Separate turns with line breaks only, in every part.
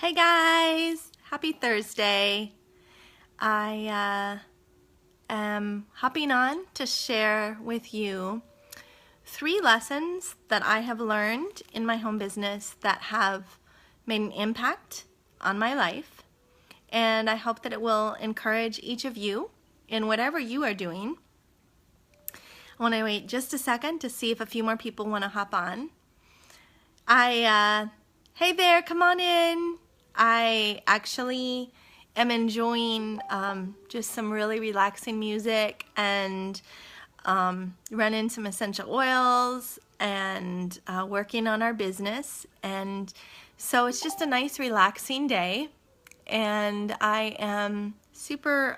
Hey guys, happy Thursday. I am hopping on to share with you 3 lessons that I have learned in my home business that have made an impact on my life, and I hope that it will encourage each of you in whatever you are doing. I want to wait just a second to see if a few more people want to hop on. Hey there, come on in. I actually am enjoying just some really relaxing music and running some essential oils and working on our business. And so it's just a nice relaxing day, and I am super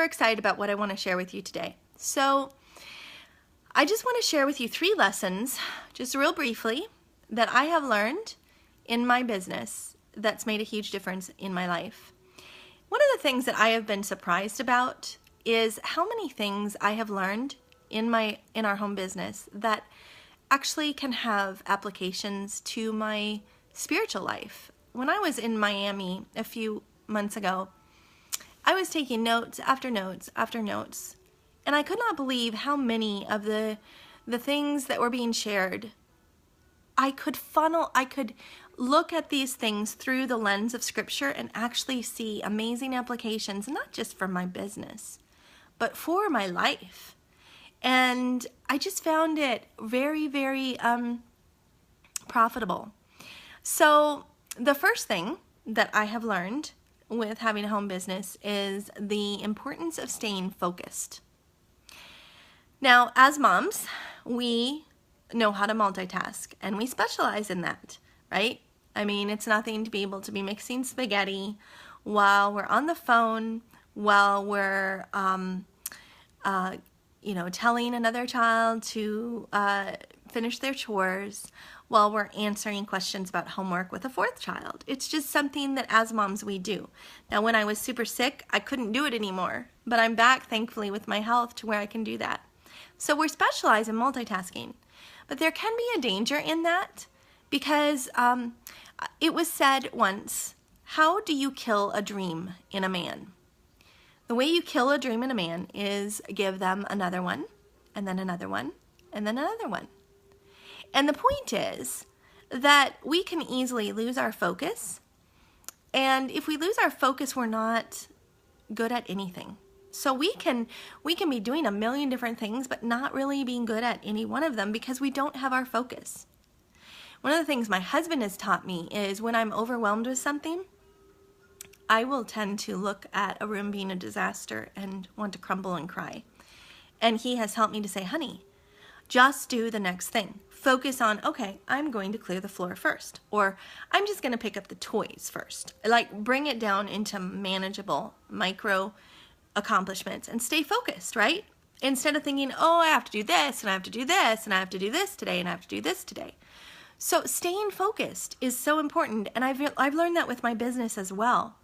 excited about what I want to share with you today. So I just want to share with you 3 lessons, just real briefly, that I have learned in my business that's made a huge difference in my life. One of the things that I have been surprised about is how many things I have learned in our home business that actually can have applications to my spiritual life. When I was in Miami a few months ago, I was taking notes after notes after notes, and I could not believe how many of the things that were being shared I could look at these things through the lens of Scripture and actually see amazing applications, not just for my business, but for my life. And I just found it very, very profitable. So the first thing that I have learned with having a home business is the importance of staying focused. Now, as moms, we know how to multitask, and we specialize in that, right? I mean, it's nothing to be able to be mixing spaghetti while we're on the phone, while we're telling another child to finish their chores, while we're answering questions about homework with a 4th child. It's just something that as moms we do. Now, when I was super sick, I couldn't do it anymore, but I'm back, thankfully, with my health to where I can do that. So we're specialized in multitasking. But there can be a danger in that because it was said once, how do you kill a dream in a man? The way you kill a dream in a man is give them another one, and then another one, and then another one. And the point is that we can easily lose our focus. And if we lose our focus, we're not good at anything. So we can be doing a million different things, but not really being good at any one of them because we don't have our focus. One of the things my husband has taught me is when I'm overwhelmed with something, I will tend to look at a room being a disaster and want to crumble and cry. And he has helped me to say, honey, just do the next thing. Focus on, okay, I'm going to clear the floor first, or I'm just going to pick up the toys first. Like, bring it down into manageable, micro accomplishments and stay focused, right? Instead of thinking, oh, I have to do this and I have to do this and I have to do this today and I have to do this today. So staying focused is so important, and I've learned that with my business as well.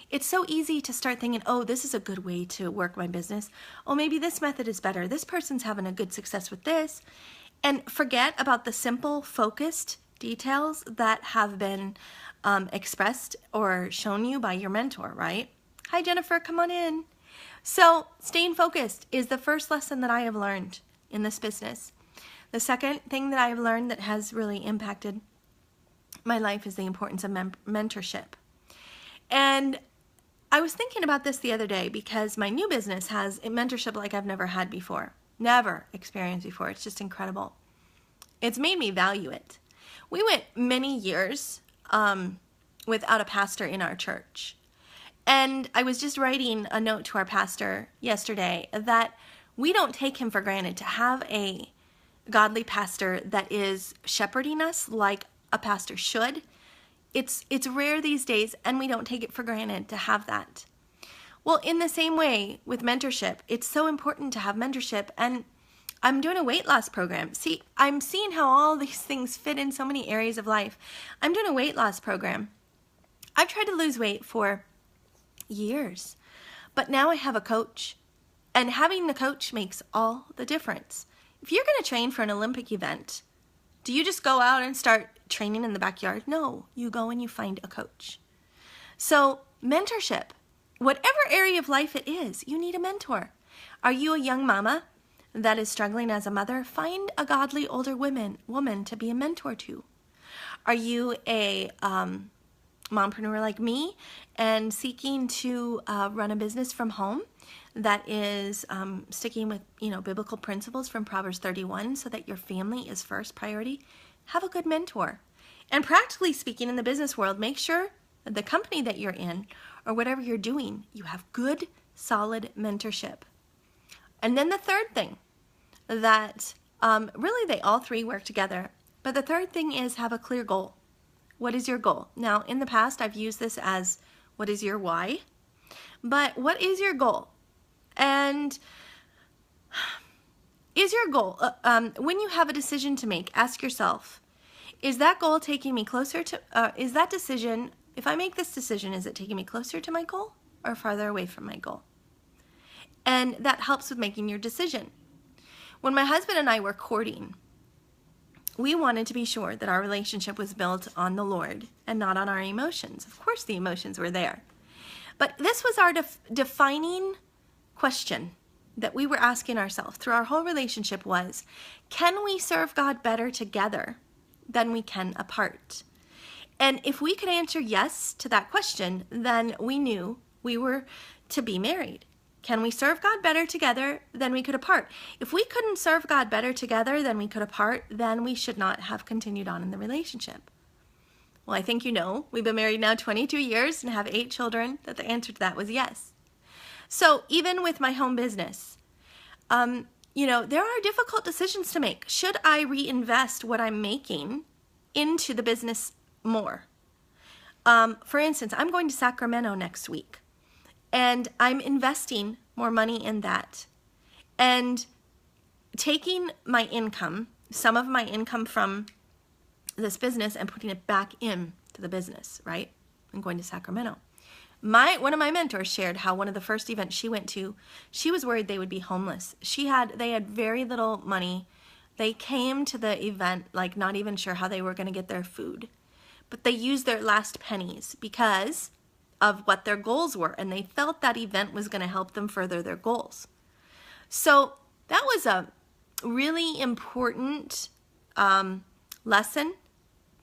It's so easy to start thinking, oh, this is a good way to work my business. Oh, maybe this method is better. This person's having a good success with this. And forget about the simple, focused details that have been expressed or shown you by your mentor, right? Hi, Jennifer, come on in. So staying focused is the first lesson that I have learned in this business. The second thing that I have learned that has really impacted my life is the importance of mentorship. And I was thinking about this the other day because my new business has a mentorship like I've never had before, never experienced before. It's just incredible. It's made me value it. We went many years without a pastor in our church. And I was just writing a note to our pastor yesterday that we don't take him for granted to have a godly pastor that is shepherding us like a pastor should. It's rare these days, and we don't take it for granted to have that. Well, in the same way with mentorship, it's so important to have mentorship. And I'm doing a weight loss program. See, I'm seeing how all these things fit in so many areas of life. I'm doing a weight loss program. I've tried to lose weight for years, but now I have a coach, and having the coach makes all the difference. If you're going to train for an Olympic event, do you just go out and start training in the backyard. No, you go and you find a coach. So mentorship, whatever area of life it is, you need a mentor. Are you a young mama that is struggling as a mother? Find a godly older woman to be a mentor to. Are you a mompreneur like me and seeking to run a business from home that is sticking with biblical principles from Proverbs 31 so that your family is first priority? Have a good mentor. And practically speaking, in the business world, make sure that the company that you're in or whatever you're doing, you have good, solid mentorship. And then the third thing that really they all three work together, but the third thing is have a clear goal. What is your goal? Now, in the past, I've used this as what is your why? But what is your goal? And is your goal, when you have a decision to make, ask yourself, is that goal taking me closer to, is that decision, if I make this decision, is it taking me closer to my goal or farther away from my goal? And that helps with making your decision. When my husband and I were courting, we wanted to be sure that our relationship was built on the Lord and not on our emotions. Of course, the emotions were there. But this was our defining question that we were asking ourselves through our whole relationship was, can we serve God better together than we can apart? And if we could answer yes to that question, then we knew we were to be married. Can we serve God better together than we could apart? If we couldn't serve God better together than we could apart, then we should not have continued on in the relationship. Well, I think we've been married now 22 years and have 8 children, that the answer to that was yes. So even with my home business, there are difficult decisions to make. Should I reinvest what I'm making into the business more? For instance, I'm going to Sacramento next week. And I'm investing more money in that and taking my income, some of my income from this business and putting it back into the business, right? I'm going to Sacramento. One of my mentors shared how one of the first events she went to, she was worried they would be homeless. They had very little money. They came to the event like not even sure how they were going to get their food. But they used their last pennies because of what their goals were, and they felt that event was going to help them further their goals. So that was a really important lesson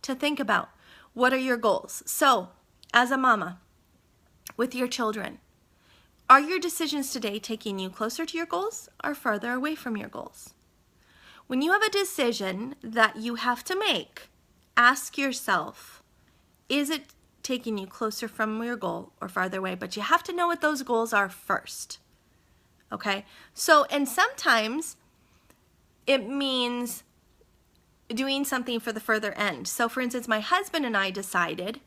to think about. What are your goals? So as a mama with your children, are your decisions today taking you closer to your goals or further away from your goals? When you have a decision that you have to make, ask yourself, is it taking you closer from your goal or farther away? But you have to know what those goals are first. Okay? So, and sometimes it means doing something for the further end. So for instance, my husband and I decided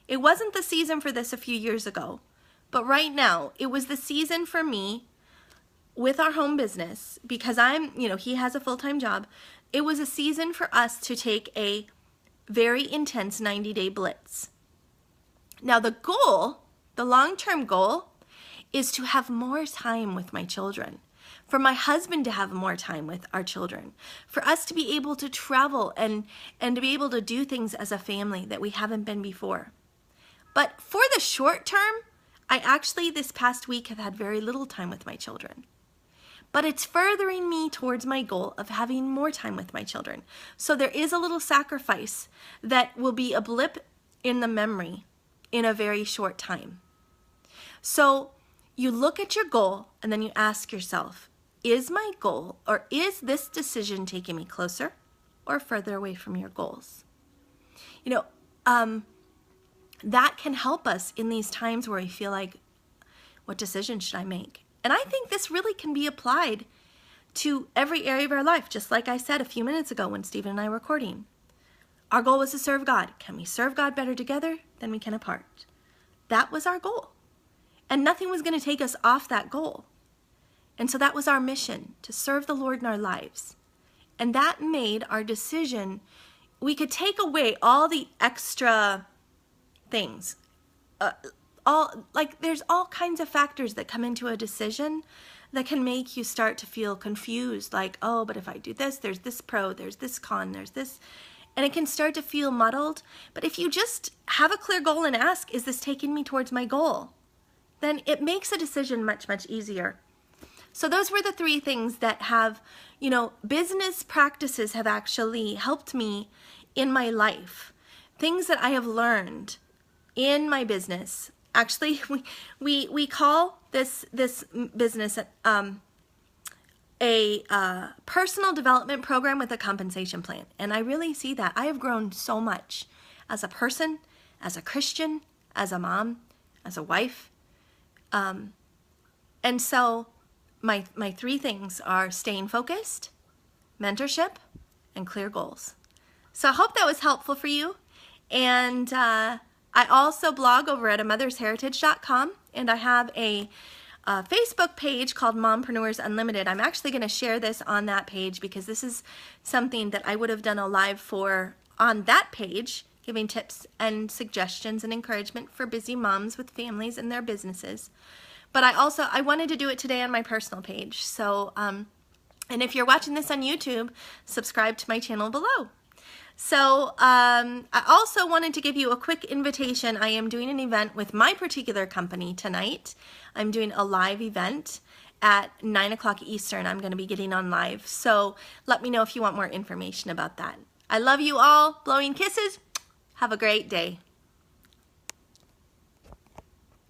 it wasn't the season for this a few years ago, but right now it was the season for me with our home business because he has a full-time job. It was a season for us to take a very intense 90-day blitz. Now the long-term goal is to have more time with my children, for my husband to have more time with our children, for us to be able to travel and to be able to do things as a family that we haven't been before. But for the short term, I actually this past week have had very little time with my children. But it's furthering me towards my goal of having more time with my children. So there is a little sacrifice that will be a blip in the memory in a very short time. So you look at your goal and then you ask yourself, is my goal or is this decision taking me closer or further away from your goals? That can help us in these times where we feel like, what decision should I make? And I think this really can be applied to every area of our life, just like I said a few minutes ago when Stephen and I were recording. Our goal was to serve God. Can we serve God better together than we can apart? That was our goal. And nothing was going to take us off that goal. And so that was our mission, to serve the Lord in our lives. And that made our decision, we could take away all the extra things. There's all kinds of factors that come into a decision that can make you start to feel confused. Like, oh, but if I do this, there's this pro, there's this con, there's this. and it can start to feel muddled. But if you just have a clear goal and ask, is this taking me towards my goal? Then it makes a decision much, much easier. So those were the 3 things that have, business practices have actually helped me in my life. Things that I have learned in my business. Actually, we call this business a personal development program with a compensation plan. And I really see that. I have grown so much as a person, as a Christian, as a mom, as a wife. And so my 3 things are staying focused, mentorship, and clear goals. So I hope that was helpful for you. And I also blog over at amothersheritage.com, and I have a Facebook page called Mompreneurs Unlimited. I'm actually going to share this on that page because this is something that I would have done a live for on that page, giving tips and suggestions and encouragement for busy moms with families and their businesses. But I wanted to do it today on my personal page. So, and if you're watching this on YouTube, subscribe to my channel below. So I also wanted to give you a quick invitation. I am doing an event with my particular company tonight. I'm doing a live event at 9 o'clock Eastern. I'm going to be getting on live. So let me know if you want more information about that. I love you all. Blowing kisses. Have a great day.